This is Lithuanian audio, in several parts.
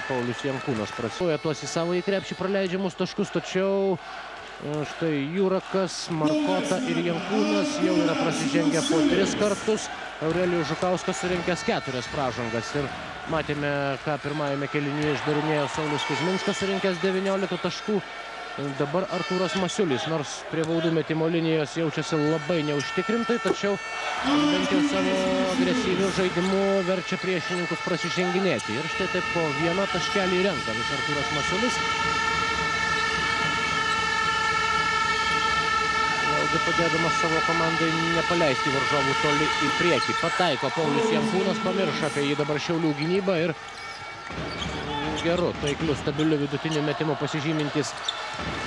Paulius Jankūnas prasuoja tuos į savo įkrepšį praleidžiamus taškus, tačiau štai Jurakas, Markota ir Jankūnas jau yra prasižengę po 3 kartus. Aurelijus Žukauskas surinkęs 4 pražangas ir matėme, ką pirmajame kėlinyje išdarinėjo Saulius Kuzminskas, surinkęs 19 taškų. Dabar Artūras Masiulis, nors prie baudų metimo linijos jaučiasi labai neužtikrintai, tačiau bent jau savo agresyviu žaidimu verčia priešininkus prasiženginėti. Ir štai taip po 1 taškelį renka vis Artūras Masiulis. Vėlgi padėdamas savo komandai nepaleisti varžovų toli į priekį. Pataiko Paulius Jankūnas, pamiršo apie jį dabar Šiaulių gynybą ir geru, taikliu, stabiliu vidutiniu metimu pasižymintis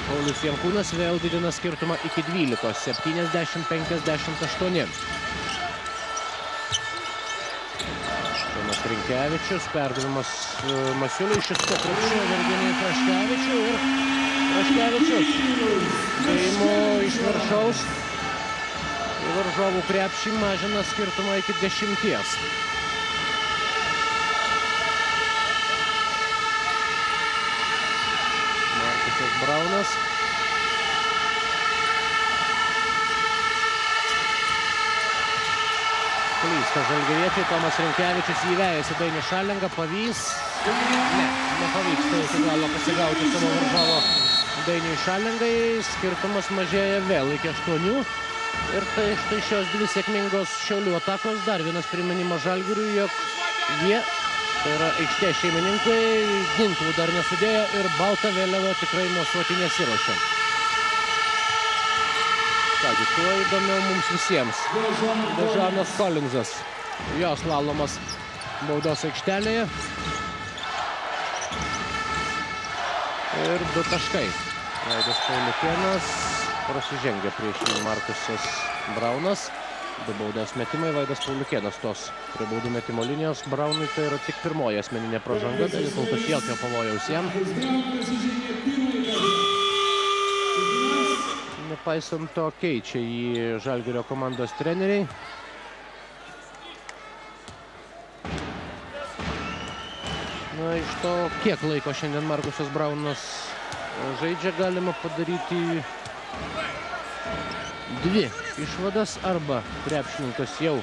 Paulius Jankūnas vėl didina skirtumą iki 12, 70-58. Tomas Rinkevičius, perdavimas Masiuliui, šis po krepšio Virginijui Praškevičiui ir Praškevičius įėjimo iš viršaus į varžovų krepšį mažina skirtumą iki 10. Braunas. Klysta žalgiriečiai, Tomas Rinkevičius įvejasi Dainių Šalengą, pavys. Ne, nepavyksta iki galo pasigauti savo varžovo Dainiui Šalengai. Skirtumas mažėja vėl iki 8. Ir tai štai šios 2 sėkmingos Šiaulių atakos. Dar vienas priminimas Žalgiriui, jog jie, tai yra aikštės šeimininkai, ginklų dar nesudėjo ir baltą vėliavą tikrai mosuoti nesiruošia. Kągi, tuo įdomiau mums visiems. Dežanas Kolinzas, jos slalomas baudos aikštelėje. Ir 2 taškai. Vaidas Pauliukėnas prasižengia prieš jį Markusas Braunas. 2 baudos metimai, Vaidas Pauliukėnas tos prie baudų metimo linijos. Braunui tai yra tik pirmoji asmeninė pražanga, tai kol kas jokio pavojaus jam. Nepaisant to, keičia jį Žalgirio komandos treneriai. Na, iš to, kiek laiko šiandien Markusas Braunas žaidžia, galima padaryti 2 išvadas. Arba krepšininkas jau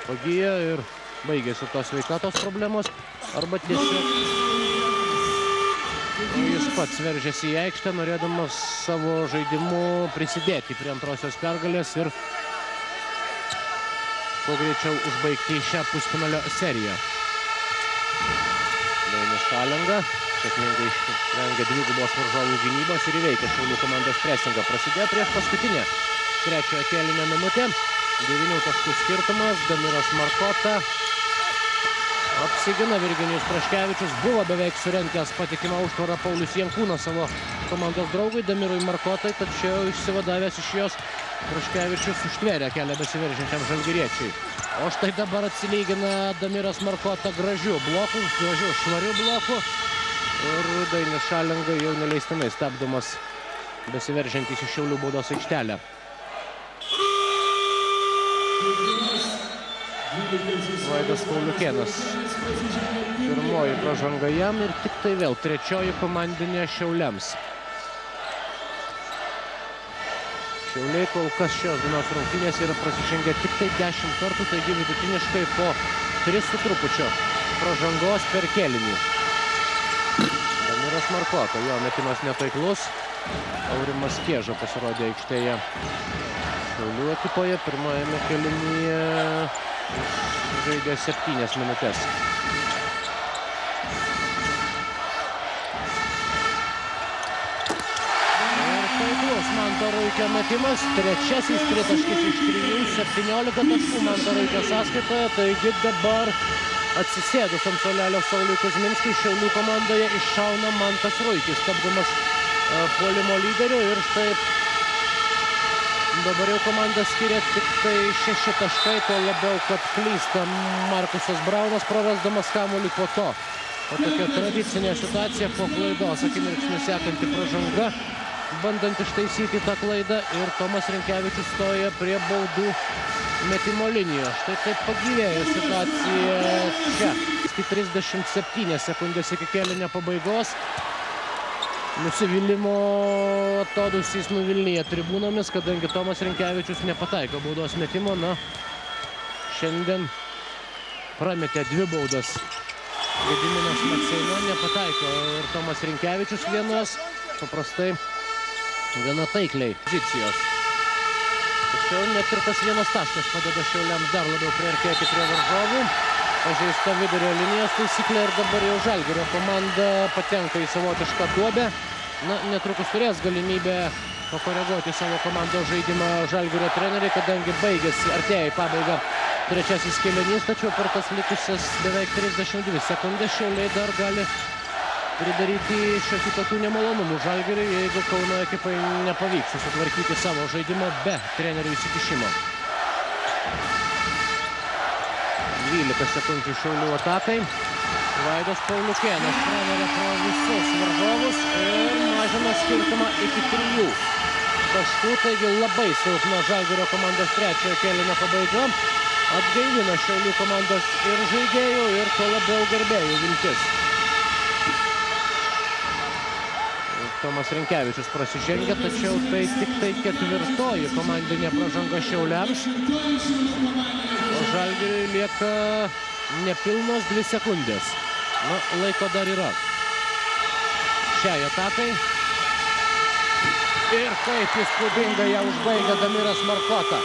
pagyja ir baigėsi tos sveikatos problemos, arba tiesiog jis pats veržėsi į aikštę, norėdamas savo žaidimu prisidėti prie antrosios pergalės ir kuo greičiau užbaigti šią pusfinalio seriją. Dainius Šalenga sėkmingai išvengia 2 varžovų gynybos ir įveikia Šiaulių komandos presingą. Prasidėjo prieš paskutinę trečiojo kėlinio minutę. 9 taškų skirtumas. Damiras Markota apsigina. Virginijus Praškevičius buvo beveik surenkęs patikimą užtvarą Paulius Jankūnas savo komandos draugui Damirui Markotai, tačiau išsivadavęs iš jos Praškevičius užtvėrė kelią besiveržiančiam žalgiriečiui. O štai dabar atsilygina Damiras Markota gražių blokų, gražių švarių blokų. Ir Dainius Šalenga jau neleistinai stabdomas besiveržiantis iš Šiaulių baudos aikštelę. Vaidas Pauliukėnas. Pirmoji pražanga jam ir tik tai vėl 3 komandinė Šiauliams. Šiauliai kol kas šios dienos rungtynės yra prasižengę tik tai 10 kartų, taigi vidutiniškai po 3 su trupučiu pražangos per kėlinį. Damiras Markota, jo metimas netaiklus. Aurimas Kieža pasirodė aikštėje Šiaulių ekipoje. Pirmajame kėlinyje žaidė 7 minutės. Ir taiklus Manto Ruikio metimas. 3 tritaškis iš 3, 17 taškų Manto Ruikio sąskaitoje. Taigi dabar atsisėdus ant suolelio Sauliui Kuzminskui Šiaulių komandoje iššauna Mantas Ruikis, tapdamas puolimo lyderiu. Ir štai dabar jau komanda skiria tik tai 6 taškai, tuo labiau, kad klysta Markusas Braunas, prarasdamas kamuolį po to. O tokia tradicinė situacija po klaidos, akimirksniu sekanti pražanga, bandant ištaisyti tą klaidą. Ir Tomas Rinkevičius stoja prie baudų metimo linijos. Štai taip pagyvėjo situacija čia. 37 sekundės iki kėlinio pabaigos. Nusivylimo atodūsys nuvilnyje tribūnomis, kadangi Tomas Rinkevičius nepataiko baudos metimo. Na, šiandien prametė 2 baudas. Gediminas Makseina nepataiko ir Tomas Rinkevičius vienos. Paprastai gana taikliai pozicijos. Tačiau net ir tas vienas taškas padeda Šiauliams dar labiau priartėti prie varžovų. Pažeista vidurio linijos taisyklė ir dabar jau Žalgirio komanda patenka į savotišką duobę. Na, netrukus turės galimybę pakoreguoti savo komandos žaidimą Žalgirio treneriai, kadangi baigėsi, artėja į pabaigą trečiasis kėlinys, tačiau per tas likusias beveik 32 sekundės Šiauliai dar gali pridaryti šiokių tokių nemalonumų Žalgiriui, jeigu Kauno ekipai nepavyks susitvarkyti savo žaidimo be trenerių įsikišimo. 12 sekundžių Šiaulių atakai. Vaidas Pauliukėnas praveria pro visus varžovus ir mažina skirtumą iki 3 taškų. Taigi labai silpna Žalgirio komandos trečiojo kėlinio pabaiga. Atgaivina Šiaulių komandos ir žaidėjų, ir tuo labiau gerbėjų viltis. Tomas Rinkevičius prasižengia, tačiau tai tik tai 4. komandinė pražanga Šiauliams. O Žalgiriui lieka nepilnos 2 sekundės. Na, laiko dar yra. Šiai atakai. Ir kaip įspūdingai ją užbaigia Damiras Markota.